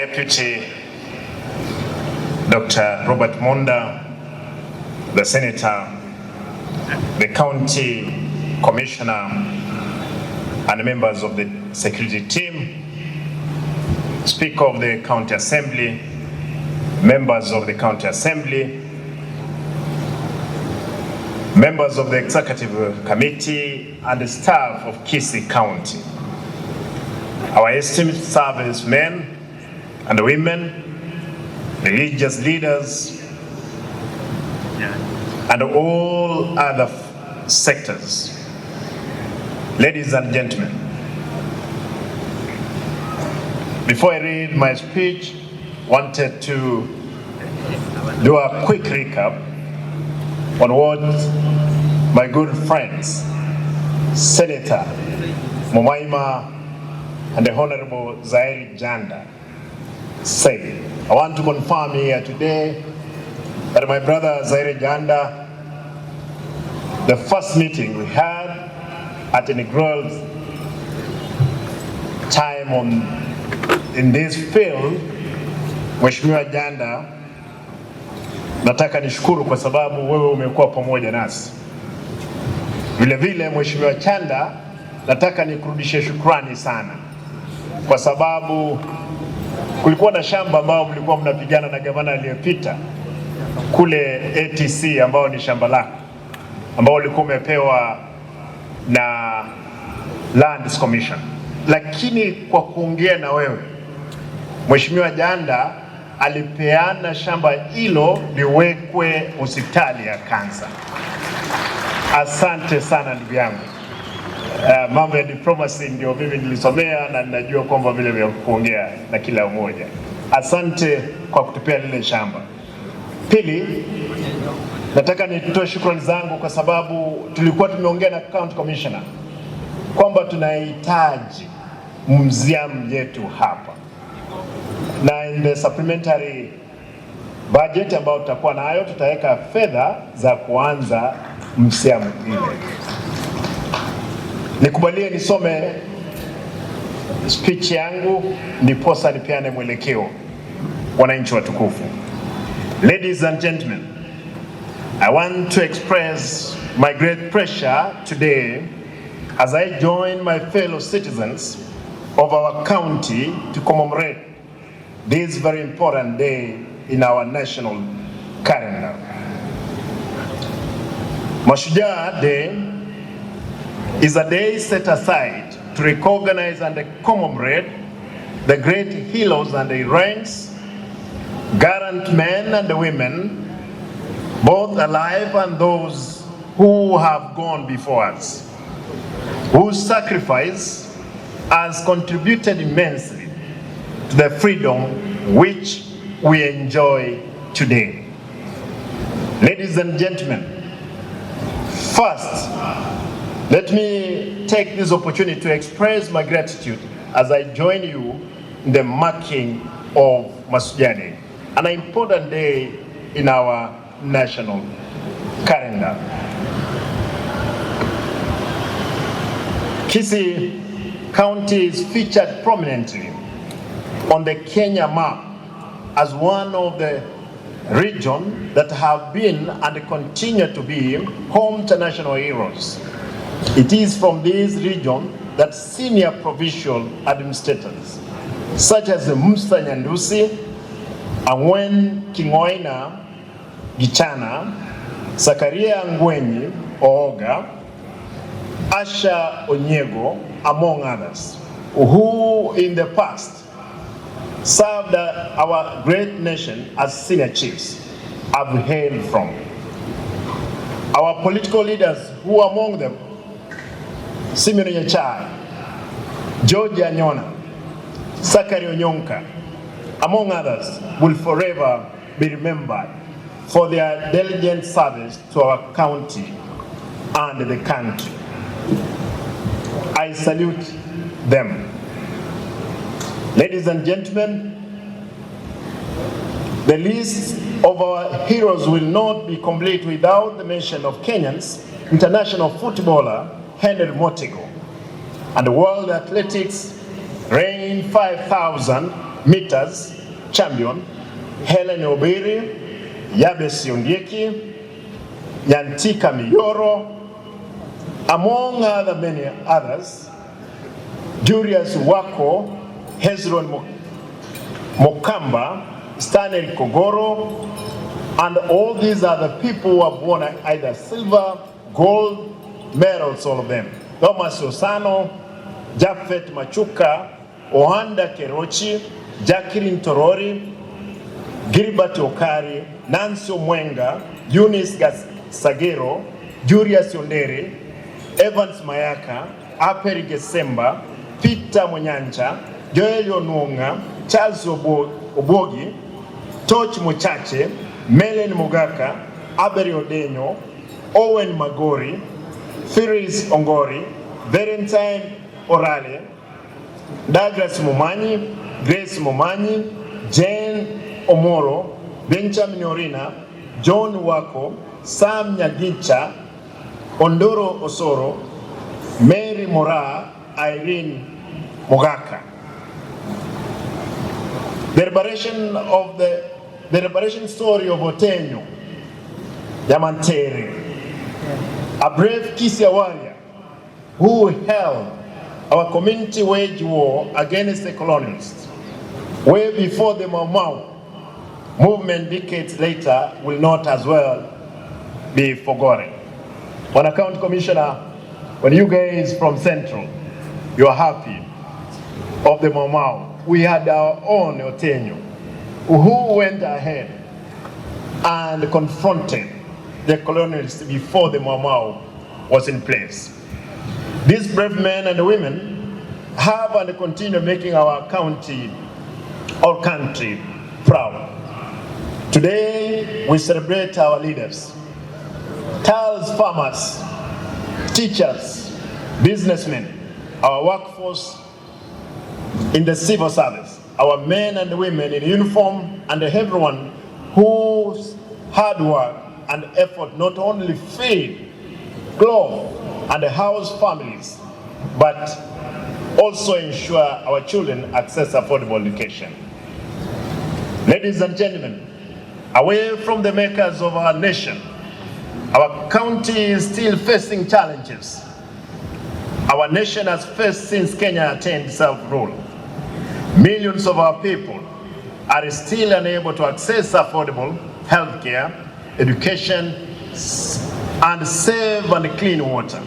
Deputy Dr. Robert Monda, the Senator, the County Commissioner, and members of the security team, Speaker of the County Assembly, members of the County Assembly, members of the Executive Committee, and the staff of Kisii County, our esteemed servicemen and women, religious leaders, and all other sectors. Ladies and gentlemen, before I read my speech, wanted to do a quick recap on what my good friends, Senator Mumaima and the Honorable Zaheer Jhanda said. I want to confirm here today that my brother Zaheer Jhanda, the first meeting we had at an inaugural time in this field, Mheshimiwa Jhanda, nataka nishukuru kwa sababu wewe umekuwa pamoja nasi. Vile vile Mheshimiwa Jhanda, nataka nikurudishie shukrani sana kwa sababu kulikuwa na shamba ambao mlikuwa mnapigana na gavana aliyepita kule ATC, ambao ni shamba lako ambao ulikuwa umepewa na Lands Commission, lakini kwa kuongea na wewe Mheshimiwa Jhanda alipeana shamba hilo liwekwe hospitali ya kansa. Asante sana ndugu yangu. Mambo ya diplomacy ndio mimi nilisomea na ninajua kwamba vile vya kuongea na kila mmoja. Asante kwa kutupea lile shamba. Pili, nataka nitoe shukrani zangu kwa sababu tulikuwa tumeongea na County Commissioner kwamba tunahitaji museum yetu hapa, na in the supplementary budget ambayo tutakuwa nayo tutaweka fedha za kuanza museum ile. Nikubalie nisome speech yangu ndiposa nipeane mwelekeo wananchi watukufu. Ladies and gentlemen, I want to express my great pleasure today as I join my fellow citizens of our county to commemorate this very important day in our national calendar. Mashujaa Day is a day set aside to recognize and commemorate the great heroes and heroines, gallant men and women, both alive and those who have gone before us, whose sacrifice has contributed immensely to the freedom which we enjoy today. Ladies and gentlemen, first, let me take this opportunity to express my gratitude as I join you in the marking of Mashujaa Day, an important day in our national calendar. Kisii County is featured prominently on the Kenya map as one of the regions that have been and continue to be home to national heroes. It is from this region that senior provincial administrators such as Musa Nyandusi, Angwen Kingoina Gichana, Zakaria Ngwenyi Ooga, Asha Onyego, among others, who in the past served our great nation as senior chiefs, have hailed from. Our political leaders, who among them Simeon Nyachai, George Anyona, Sakari Onyonka, among others, will forever be remembered for their diligent service to our county and the country. I salute them. Ladies and gentlemen, the list of our heroes will not be complete without the mention of Kenyan's international footballer Henry Motigo and world athletics Rain 5,000 meters champion Helen Obiri, Yabesi Ondieki, Yantika Miyoro, among other many others, Julius Wako, Hezron Mokamba, Stanley Kogoro, and all these are the people who have won either silver, gold medals, all of them. Thomas Osano, Japhet Machuka, Ohanda Kerochi, Jacqueline Torori, Gilbert Okari, Nancy Mwenga, Eunice Sagero, Julius Yondere, Evans Mayaka, Aperi Gesemba, Peter Munyanja, Joel Onunga, Charles Obogi, Toch Muchache, Melen Mugaka, Aberi Odenyo, Owen Magori, Firis Ongori, Valentine Orale, Douglas Mumanyi, Grace Mumanyi, Jane Omoro, Benjamin Orina, John Wako, Sam Nyagicha, Ondoro Osoro, Mary Mora, Irene Mogaka. The liberation story of Otenyo, Yamantere, a brave Kisii warrior who held our community wage war against the colonialists, way before the Mau Mau movement decades later, will not as well be forgotten. When County Commissioner, when you guys from Central, you are happy of the Mau Mau, we had our own Otenyo who went ahead and confronted the colonialists before the Mau Mau was in place. These brave men and women have and continue making our country proud. Today, we celebrate our leaders, Cartells farmers, teachers, businessmen, our workforce in the civil service, our men and women in uniform, and everyone whose hard work and effort not only feed, clothe, and house families, but also ensure our children access affordable education. Ladies and gentlemen, away from the makers of our nation, our county is still facing challenges our nation has faced since Kenya attained self-rule. Millions of our people are still unable to access affordable health care, education, and safe and clean water,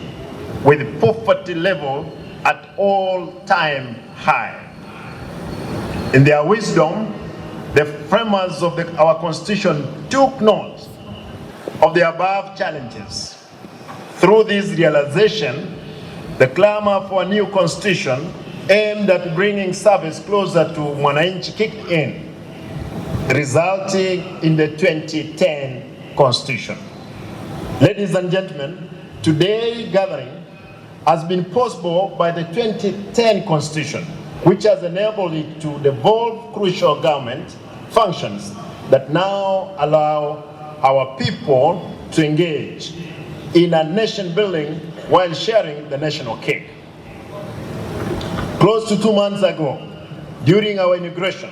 with poverty level at all-time high. In their wisdom, the framers of our Constitution took note of the above challenges. Through this realization, the clamor for a new Constitution aimed at bringing service closer to Mwananchi kicked in, resulting in the 2010 Constitution. Ladies and gentlemen, today's gathering has been possible by the 2010 Constitution, which has enabled it to devolve crucial government functions that now allow our people to engage in a nation building while sharing the national cake. Close to 2 months ago, during our inauguration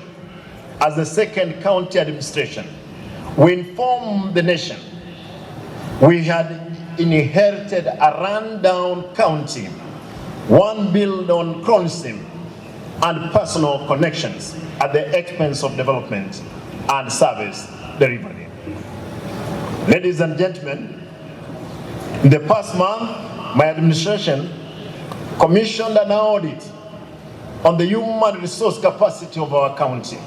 as the second county administration, we informed the nation we had inherited a rundown county, one built on cronyism and personal connections at the expense of development and service delivery. Ladies and gentlemen, in the past month, my administration commissioned an audit on the human resource capacity of our county.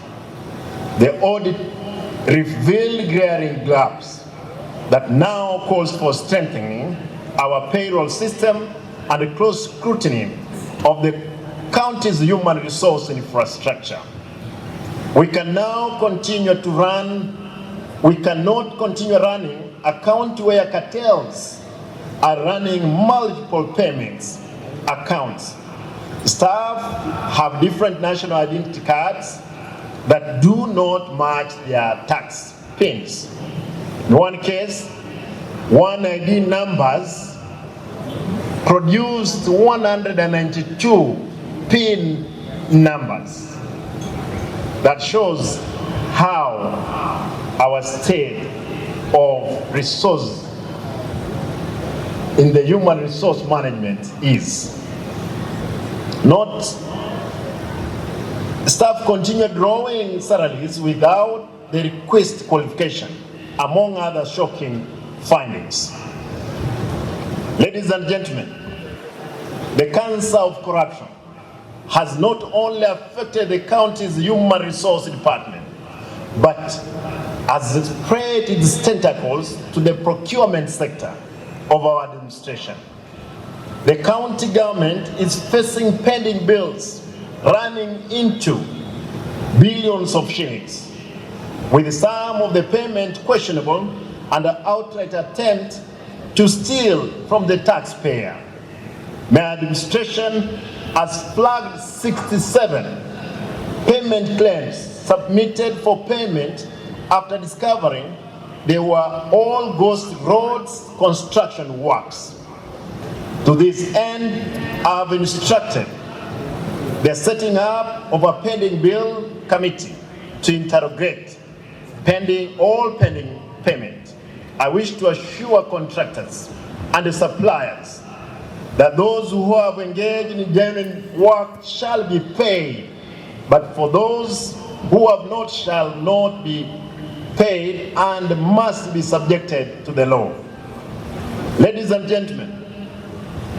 The audit revealed glaring gaps that now calls for strengthening our payroll system and a close scrutiny of the county's human resource infrastructure. We cannot continue running a county where cartels are running multiple payments accounts. Staff have different national identity cards that do not match their tax pins. In one case, one ID numbers produced 192 PIN numbers that shows how our state of resources in the human resource management is. Not staff continue drawing salaries without the request qualification, among other shocking findings. Ladies and gentlemen, the cancer of corruption has not only affected the county's human resource department, but has spread its tentacles to the procurement sector of our administration. The county government is facing pending bills running into billions of shillings, with some of the payment questionable and an outright attempt to steal from the taxpayer. My administration has flagged 67 payment claims submitted for payment after discovering they were all ghost roads construction works. To this end, I have instructed the setting up of a pending bill committee to interrogate all pending payment. I wish to assure contractors and the suppliers that those who have engaged in genuine work shall be paid, but for those who have not shall not be paid and must be subjected to the law. Ladies and gentlemen,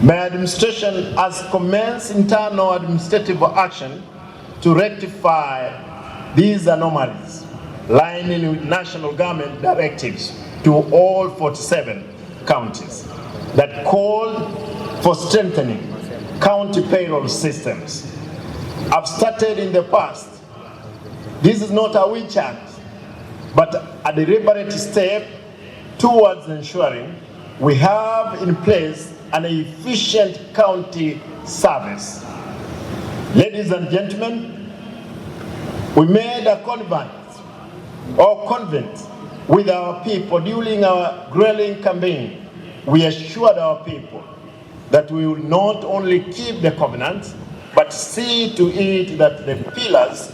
my administration has commenced internal administrative action to rectify these anomalies, lining with national government directives to all 47 counties that called for strengthening county payroll systems. I've started in the past. This is not a witch hunt, but a deliberate step towards ensuring we have in place an efficient county service. Ladies and gentlemen, we made a convent with our people during our grilling campaign. We assured our people that we will not only keep the covenant, but see to it that the pillars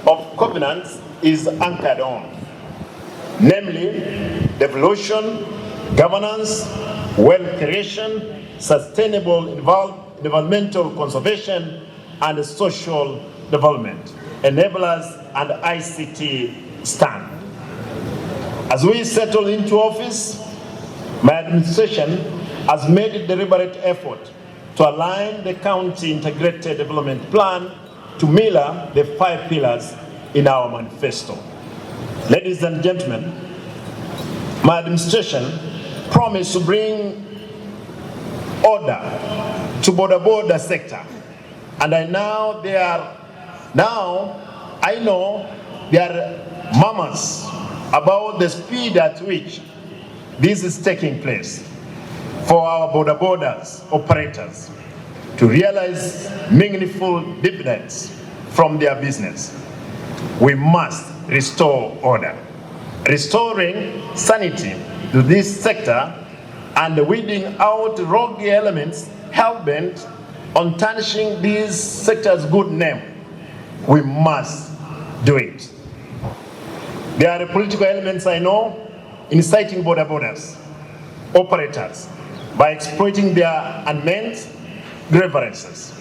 of covenant is anchored on, namely devolution, governance, wealth creation, sustainable environmental conservation, and social development, enablers and ICT stand. As we settle into office, my administration has made a deliberate effort to align the county integrated development plan to mirror the 5 pillars in our manifesto. Ladies and gentlemen, my administration promised to bring order to BodaBoda sector, and I know there are murmurs about the speed at which this is taking place for our BodaBoda's operators to realize meaningful dividends from their business. We must restore order, restoring sanity to this sector and weeding out rogue elements hell-bent on tarnishing this sector's good name. We must do it. There are political elements I know inciting BodaBoda's operators by exploiting their unmeant grievances.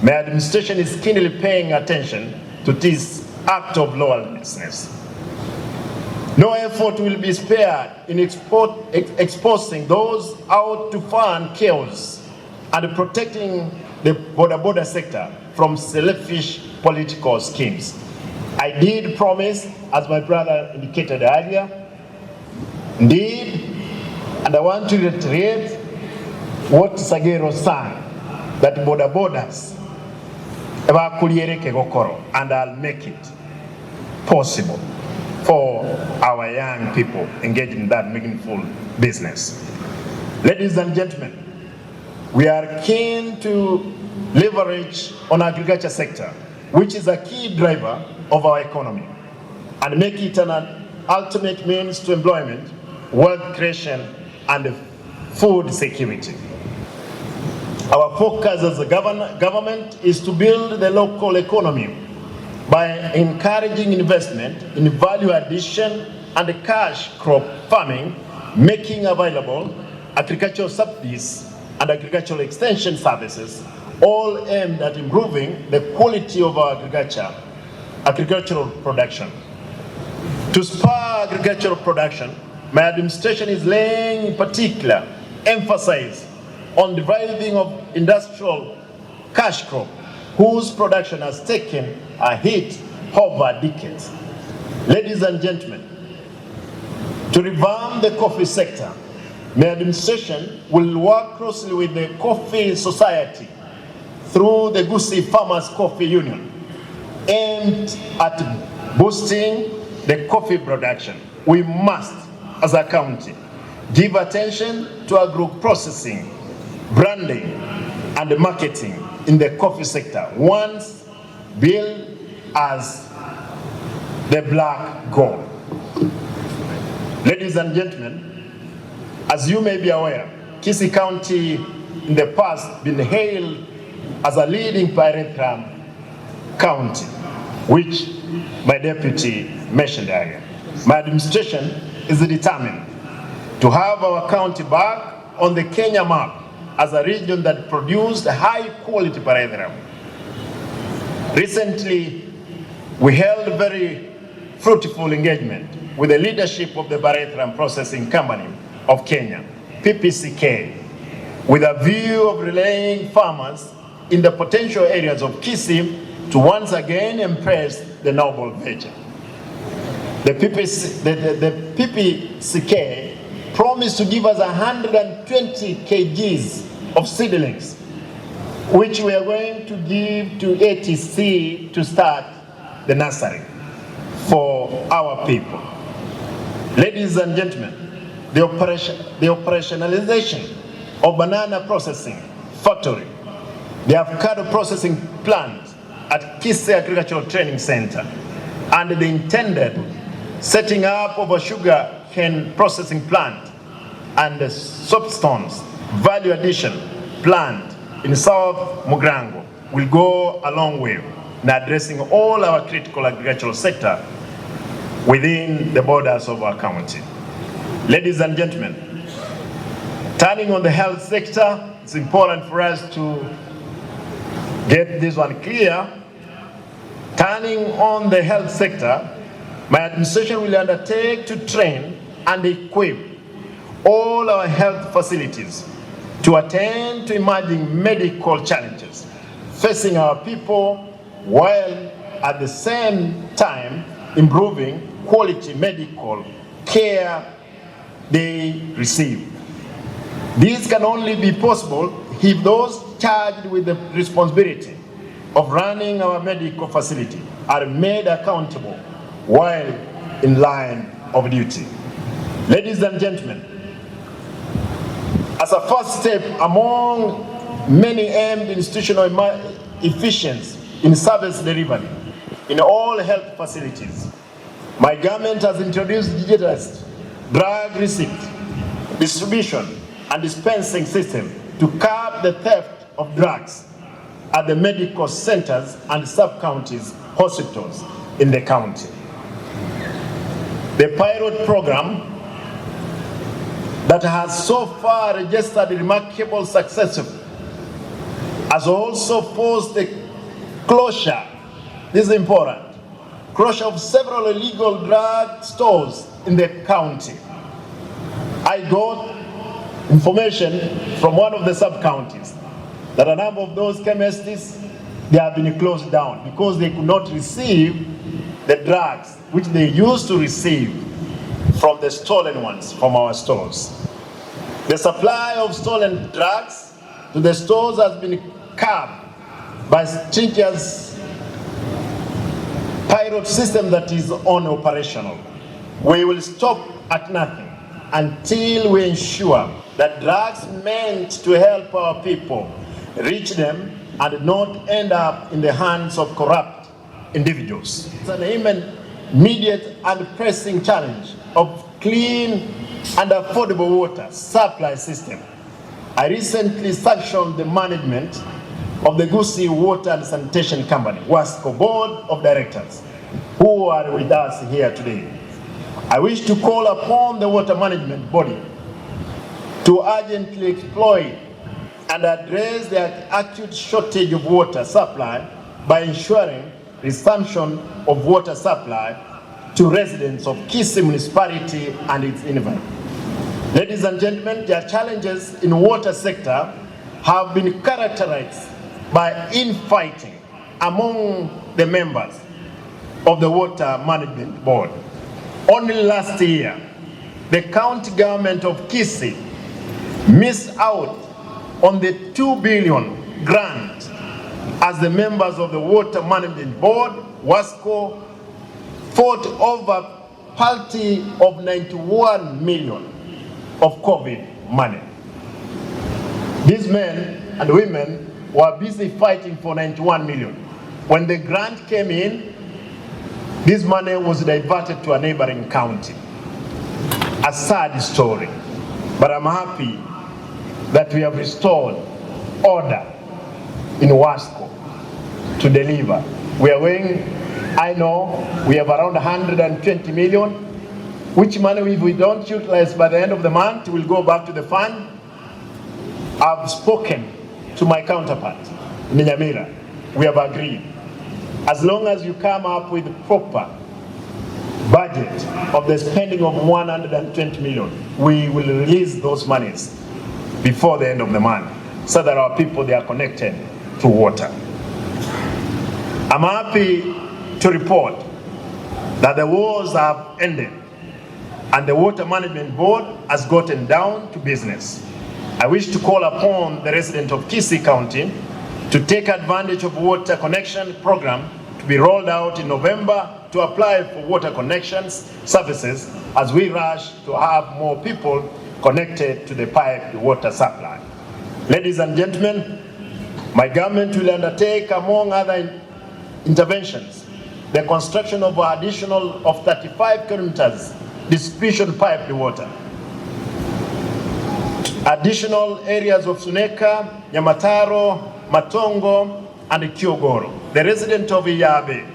My administration is keenly paying attention to this act of lawlessness. No effort will be spared in exposing those out to fund chaos and protecting the BodaBoda sector from selfish political schemes. I did promise, as my brother indicated earlier, indeed, and I want to reiterate what Zaheer sang, that BodaBodas and I'll make it possible for our young people engaged in that meaningful business. Ladies and gentlemen, we are keen to leverage on agriculture sector, which is a key driver of our economy, and make it an ultimate means to employment, wealth creation, and food security. Our focus as a government is to build the local economy by encouraging investment in value addition and cash crop farming, making available agricultural subsidies and agricultural extension services, all aimed at improving the quality of our agricultural production. To spur agricultural production, my administration is laying particular emphasis on the reviving of industrial cash crop, whose production has taken a hit over decades. Ladies and gentlemen, to revamp the coffee sector, my administration will work closely with the Coffee Society through the Gusii Farmers Coffee Union, aimed at boosting the coffee production. We must, as a county, give attention to agro-processing, branding, and marketing in the coffee sector, once billed as the black gold. Ladies and gentlemen, as you may be aware, Kisii County in the past been hailed as a leading pyrethrum county, which my deputy mentioned earlier. My administration is determined to have our county back on the Kenya map as a region that produced high quality pyrethrum. Recently, we held a very fruitful engagement with the leadership of the pyrethrum processing company of Kenya, PPCK, with a view of relaying farmers in the potential areas of Kisii to once again embrace the noble venture. The PPCK promised to give us 120 kgs of seedlings, which we are going to give to ATC to start the nursery for our people. Ladies and gentlemen, the operationalization of banana processing factory, the avocado processing plant at Kisii Agricultural Training Center, and the intended setting up of a sugar cane processing plant and the substance value addition plant in South Mugrango will go a long way in addressing all our critical agricultural sector within the borders of our county. Ladies and gentlemen, turning on the health sector, it's important for us to get this one clear. Turning on the health sector, my administration will undertake to train and equip all our health facilities to attend to emerging medical challenges facing our people, while at the same time improving quality medical care they receive. This can only be possible if those charged with the responsibility of running our medical facility are made accountable while in line of duty. Ladies and gentlemen, as a first step among many aimed institutional efficiency in service delivery in all health facilities, my government has introduced digitized drug receipt, distribution, and dispensing system to curb the theft of drugs at the medical centers and sub-counties hospitals in the county. The pilot program that has so far registered remarkable success has also forced the closure, this is important, closure of several illegal drug stores in the county. I got information from one of the sub-counties that a number of those chemists, they have been closed down because they could not receive the drugs which they used to receive from the stolen ones from our stores. The supply of stolen drugs to the stores has been curbed by stringent pilot system that is operational. We will stop at nothing until we ensure that drugs meant to help our people reach them and not end up in the hands of corrupt individuals. It's an immediate and pressing challenge of clean and affordable water supply system I recently sanctioned the management of the Kisii Water and Sanitation Company, WASCO Board of Directors, who are with us here today. I wish to call upon the water management body to urgently exploit and address the acute shortage of water supply by ensuring resumption of water supply to residents of Kisii municipality and its environment. Ladies and gentlemen, their challenges in the water sector have been characterized by infighting among the members of the Water Management Board. Only last year, the county government of Kisii missed out on the 2 billion grant as the members of the Water Management Board, WASCO, fought over party of 91 million of COVID money. These men and women were busy fighting for 91 million. When the grant came in, this money was diverted to a neighboring county. A sad story, but I'm happy that we have restored order in WASCO to deliver. We are going, I know we have around 120 million, which money if we don't utilize by the end of the month will go back to the fund. I've spoken to my counterpart in Naymbera. We have agreed. As long as you come up with the proper budget of the spending of 120 million, we will release those monies before the end of the month so that our people, they are connected to water. I'm happy to report that the wars have ended and the Water Management Board has gotten down to business. I wish to call upon the residents of Kisii County to take advantage of water connection program to be rolled out in November to apply for water connections services as we rush to have more people connected to the piped water supply. Ladies and gentlemen, my government will undertake, among other interventions, the construction of an additional of 35 kilometers distribution piped water. Additional areas of Suneka, Nyamataro, Matongo, and Kyogoro. The residents of Iyabe,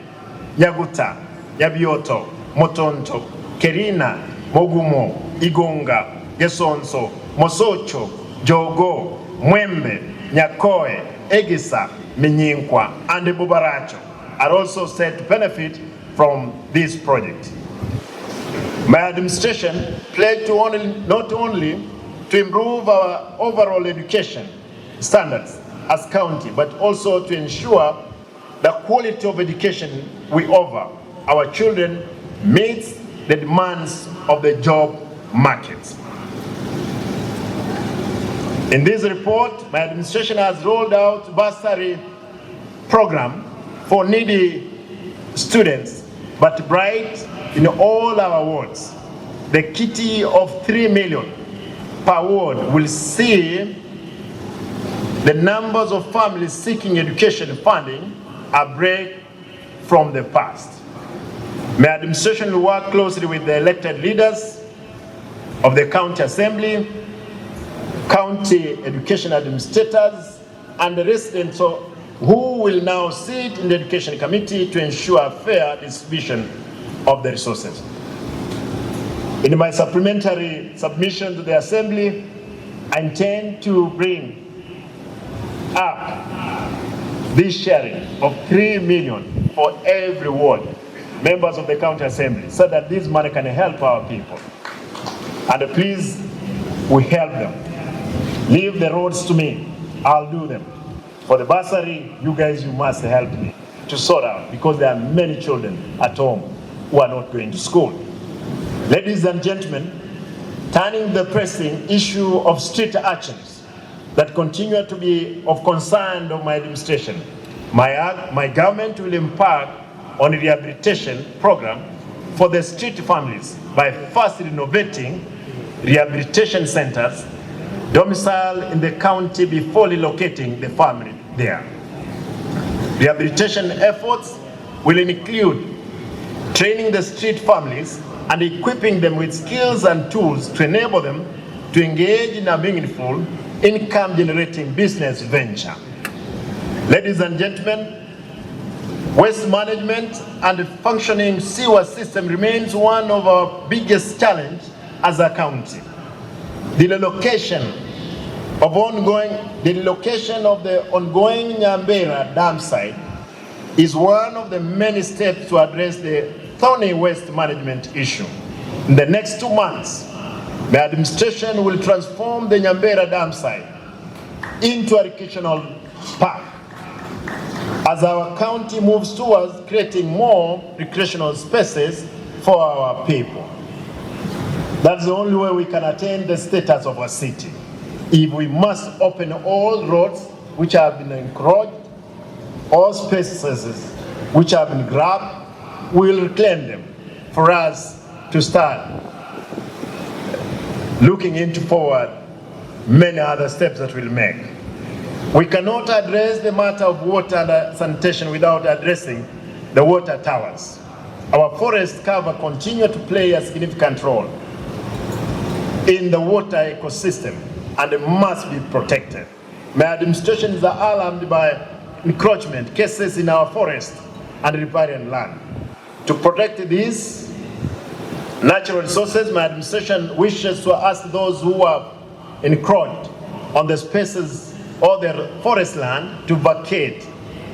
Nyaguta, Nyabioto, Motonto, Kerina, Mogumo, Igonga, Gesonso, Mosocho, Jogo, Mwembe, Nyakoe, Egisa, Minyinkwa, and Bubaracho are also set to benefit from this project. My administration pledged to not only to improve our overall education standards as county, but also to ensure the quality of education we offer our children meets the demands of the job market. In this report, my administration has rolled out Bursery program for needy students, but bright in all our wards. The kitty of 3 million per ward will see the numbers of families seeking education funding a break from the past. My administration will work closely with the elected leaders of the county assembly, county education administrators, and the residents who will now sit in the education committee to ensure fair distribution of the resources. In my supplementary submission to the assembly, I intend to bring up this sharing of 3 million for every ward, members of the county assembly, so that this money can help our people. And please, we help them. Leave the roads to me, I'll do them. For the bursary, you guys, you must help me to sort out, because there are many children at home who are not going to school. Ladies and gentlemen, turning the pressing issue of street urchins that continue to be of concern of my administration, my government will embark on a rehabilitation program for the street families by first renovating rehabilitation centers domicile in the county before relocating the family there. Rehabilitation efforts will include training the street families and equipping them with skills and tools to enable them to engage in a meaningful income-generating business venture. Ladies and gentlemen, waste management and a functioning sewer system remains one of our biggest challenges as a county. The relocation of the ongoing Naymbera Dump Site is one of the many steps to address the thorny waste management issue. In the next 2 months, the administration will transform the Naymbera Dump Site into a recreational park as our county moves towards creating more recreational spaces for our people. That's the only way we can attain the status of a city. If we must open all roads which have been encroached, all spaces which have been grabbed, we will reclaim them for us to start looking into forward many other steps that we'll make. We cannot address the matter of water and sanitation without addressing the water towers. Our forest cover continue to play a significant role in the water ecosystem and must be protected. My administration is alarmed by encroachment cases in our forest and riparian land. To protect these natural resources, my administration wishes to ask those who are encroached on the spaces or their forest land to vacate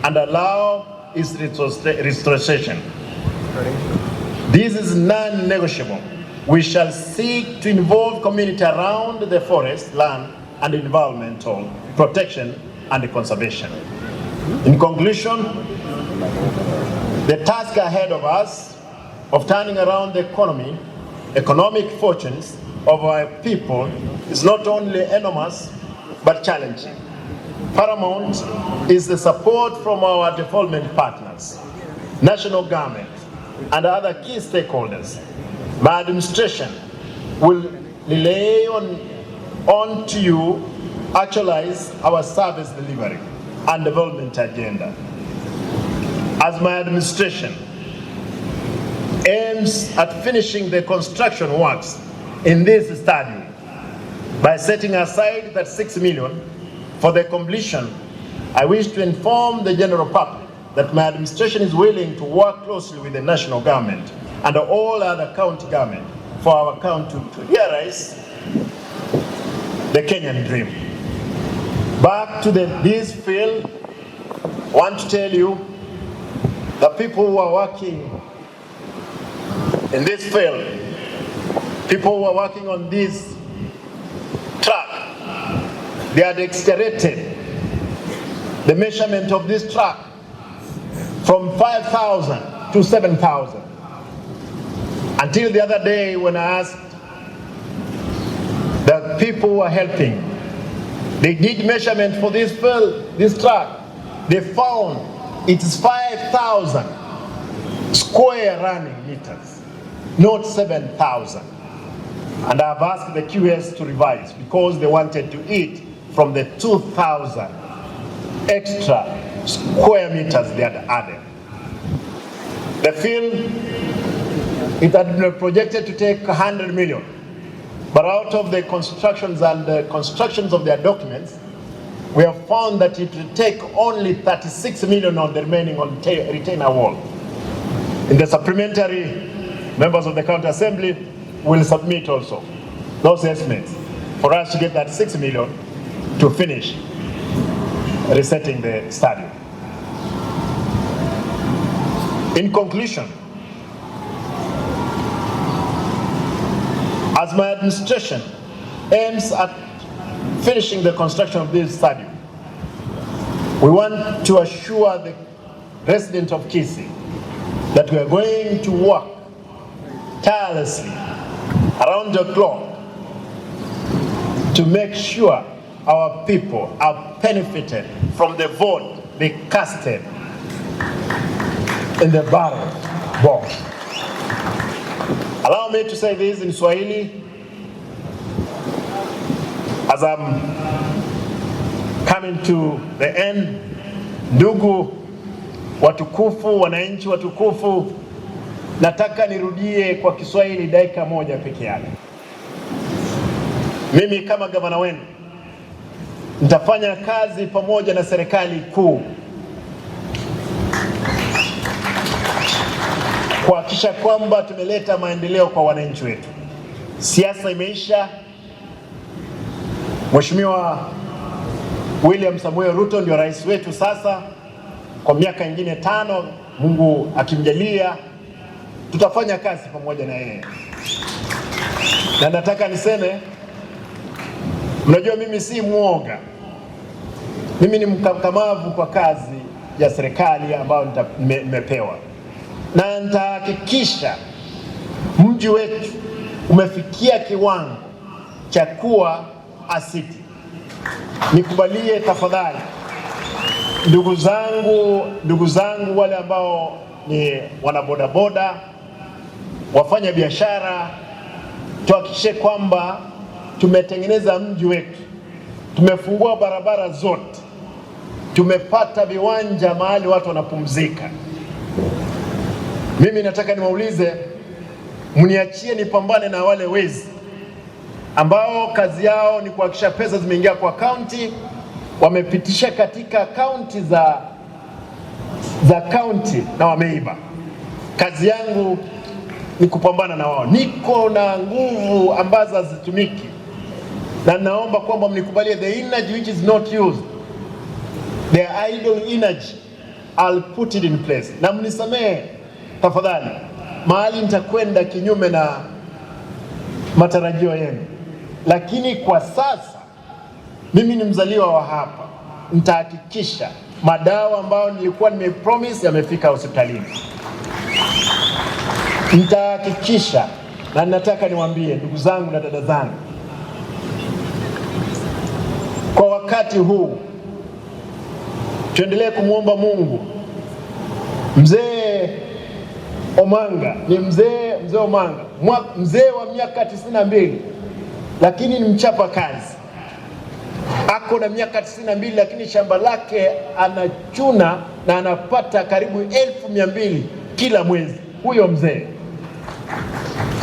and allow its restoration. This is non-negotiable. We shall seek to involve community around the forest land and environmental protection and conservation. In conclusion, the task ahead of us of turning around the economic fortunes of our people is not only enormous but challenging. Paramount is the support from our development partners, national government, and other key stakeholders. My administration will rely on to you actualize our service delivery and development agenda. As my administration aims at finishing the construction works in this stadium by setting aside that 6 million for the completion, I wish to inform the general public that my administration is willing to work closely with the national government and all other county government for our county to realize the Kenyan dream. Back to this field, I want to tell you, the people who are working in this field, people who are working on this track, they had exaggerated the measurement of this track from 5,000 to 7,000. Until the other day when I asked the people who are helping, they did measurement for this field, this track. They found it is 5,000 square running meters, not 7,000. And I've asked the QS to revise because they wanted to eat from the 2,000 extra square meters they had added. The field, it had been projected to take 100 million, but out of the constructions and the constructions of their documents, we have found that it will take only 36 million on the remaining on retainer wall. In the supplementary, members of the County Assembly will submit also those estimates for us to get that 6 million to finish resetting the stadium. In conclusion, as my administration aims at finishing the construction of this stadium, we want to assure the residents of Kisii that we are going to work tirelessly around the clock to make sure our people are benefited from the vote they casted in the ballot box. Allow me to say this in Swahili as I'm coming to the end. Ndugu watukufu, wananchi watukufu, nataka nirudie kwa Kiswahili dakika moja peke yake. Mimi kama gavana wenu nitafanya kazi pamoja na serikali kuu kuhakikisha kwamba tumeleta maendeleo kwa wananchi wetu. Siasa imeisha. Mheshimiwa William Samuel Ruto ndio rais wetu sasa kwa miaka ingine 5, Mungu akimjalia tutafanya kazi pamoja na yeye. Na nataka niseme, mnajua mimi si muoga. Mimi ni mkakamavu kwa kazi ya serikali ambayo nimepewa. Na nitahakikisha mji wetu umefikia kiwango cha kuwa asiti. Nikubalie tafadhali ndugu zangu wale ambao ni wanabodaboda, wafanya biashara, tuhakikishe kwamba tumetengeneza mji wetu, tumefungua barabara zote, tumepata viwanja mahali watu wanapumzika. Mimi nataka niwaulize, mniachie nipambane na wale wezi ambao kazi yao ni kuhakikisha pesa zimeingia kwa county, wamepitisha katika county za county na wameiba. Kazi yangu ni kupambana na wao. Niko na nguvu ambazo hazitumiki, na naomba kwamba mnikubalie the energy which is not used, the idle energy, I'll put it in place. Na mnisamehe tafadhali mahali nitakwenda kinyume na matarajio yenu, lakini kwa sasa mimi ni mzaliwa wa hapa. Nitahakikisha madawa ambayo nilikuwa nimepromise yamefika hospitalini. Nitahakikisha, na nataka niwaambie ndugu zangu na dada zangu, kwa wakati huu tuendelee kumwomba Mungu. Mzee Omanga ni mzee Omanga, mzee wa miaka 92, lakini ni mchapa kazi. Ako na miaka 92, lakini shamba lake anachuna na anapata karibu 1200 kila mwezi. Huyo mzee.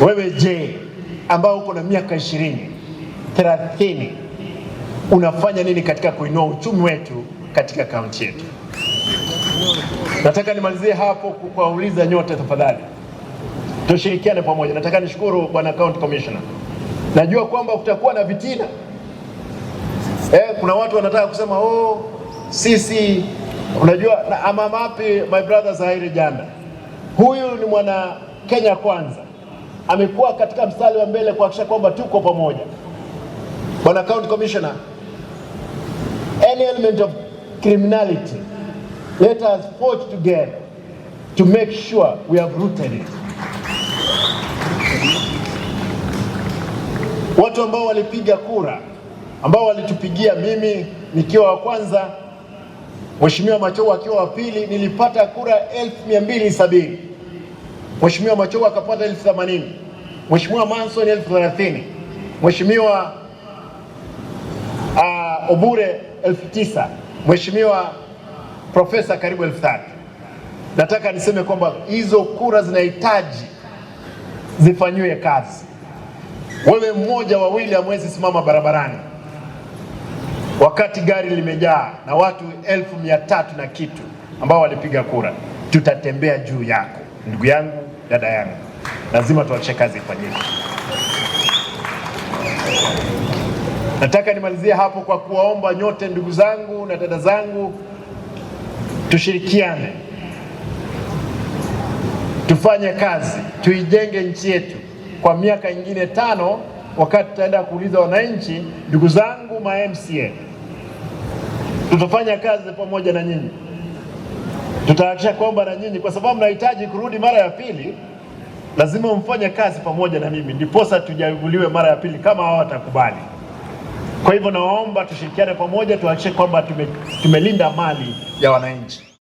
Wewe je, ambao uko na miaka 20, 30, unafanya nini katika kuinua uchumi wetu katika kaunti yetu? Nataka nimalizie hapo kuwauliza nyote tafadhali, tushirikiane pamoja. Nataka nishukuru Bwana County Commissioner. Najua kwamba kutakuwa na vitina. Kuna watu wanataka kusema sisi unajua I'm happy my brother Zaheer Jhanda. Huyu ni mwana Kenya kwanza. Amekuwa katika mstari wa mbele kuhakikisha kwamba tuko pamoja. Bwana County Commissioner, any element of criminality, let us forge together to make sure we have rooted it. Watu ambao walipiga kura, ambao walitupigia, mimi nikiwa wa kwanza, Mheshimiwa Mashujaa akiwa wa pili, nilipata kura 1270. Mheshimiwa Mashujaa akapata 1080. Mheshimiwa Manson 1030. Mheshimiwa Obure 9000. Mheshimiwa Profesa karibu 3000. Nataka niseme kwamba hizo kura zinahitaji zifanywe kazi. Wewe mmoja wawili hamwezi simama barabarani wakati gari limejaa na watu 1300 na kitu ambao walipiga kura. Tutatembea juu yako ndugu yangu, dada yangu. Lazima tuache kazi ifanyike. Nataka nimalizie hapo kwa kuwaomba nyote ndugu zangu na dada zangu, tushirikiane, tufanye kazi, tuijenge nchi yetu kwa miaka ingine 5, wakati tutaenda kuuliza wananchi. Ndugu zangu ma MCA, tutafanya kazi pamoja na nyinyi. Tutahakikisha kwamba na nyinyi, kwa sababu nahitaji kurudi mara ya pili, lazima mfanye kazi pamoja na mimi, ndiposa tujaguliwe mara ya pili kama hao watakubali. Kwa hivyo naomba tushirikiane pamoja, tuhakikishe kwamba tumelinda mali ya wananchi.